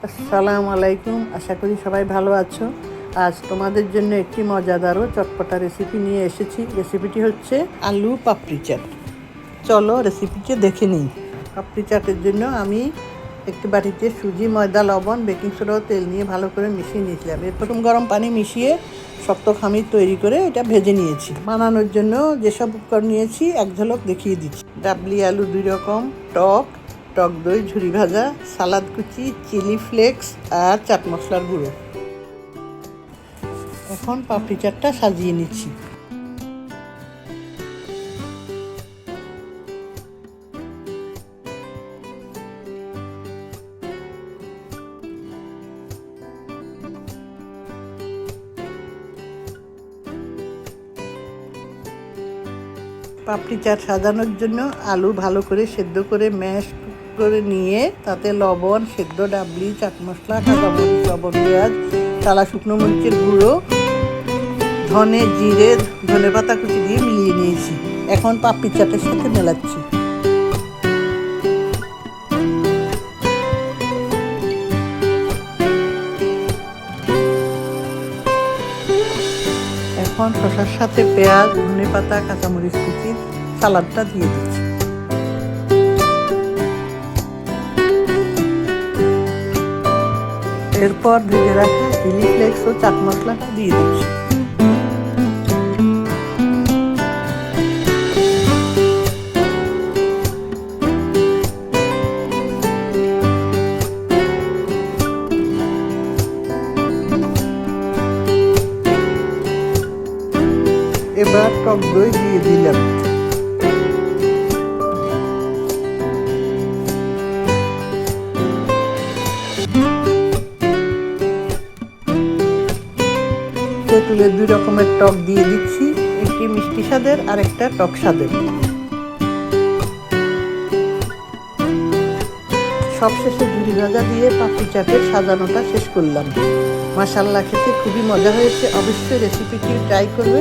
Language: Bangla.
আসসালামু আলাইকুম। আশা করি সবাই ভালো আছো। আজ তোমাদের জন্য একটি মজাদার ও চটপটা রেসিপি নিয়ে এসেছি। রেসিপিটি হচ্ছে আলু পাপড়ি চাট। চলো রেসিপিটি দেখে নিই। পাপড়ি চাটের জন্য আমি একটি বাটিতে সুজি, ময়দা, লবণ, বেকিং সোডা ও তেল নিয়ে ভালো করে মিশিয়ে নিয়েছিলাম। প্রথম গরম পানি মিশিয়ে শক্ত খামির তৈরি করে এটা ভেজে নিয়েছি। বানানোর জন্য যেসব উপকরণ নিয়েছি এক ঝলক দেখিয়ে দিচ্ছি। ডাবলি আলু 2 রকম, টক দই, ঝুরি ভাজা, সালাদ কুচি, চিলি ফ্লেক্স আর চাট মশলার গুঁড়ো। এখন পাপড়ি চাটটা সাজিয়ে নিচ্ছি। পাপড়ি চাট সাজানোর জন্য আলু ভালো করে সেদ্ধ করে ম্যাশ করে নিয়ে তাতে লবণ, সেদ্ধ ডাবলি, চাট মশলা, কাঁচামরিচ, লবণ, পেঁয়াজ, টালা শুকনো মরিচের গুঁড়ো, ধনে, জিরে, ধনে পাতা কুচি দিয়ে মিলিয়ে নিয়েছি। এখন পাপড়ি চাটের সাথে মেলাচ্ছি। এখন শসার সাথে পেঁয়াজ, ধনে পাতা, কাঁচামরিচ কুচি, সালাদটা দিয়ে দিচ্ছি। এরপর ভেজে রাখা চিলি ফ্লেক্স ও চাট মশলাটা দিয়ে দিচ্ছি। এবার টক দই দিয়ে দিলাম। তেঁতুলের 2 রকমের টক দিয়ে দিচ্ছি, একটি মিষ্টি স্বাদের আর একটা টক স্বাদের। সবশেষে ঝুরি ভাজা দিয়ে পাপড়ি চাটের সাজানোটা শেষ করলাম। মাশাআল্লাহ, খেতে খুবই মজা হয়েছে। অবশ্যই রেসিপিটি ট্রাই করবে।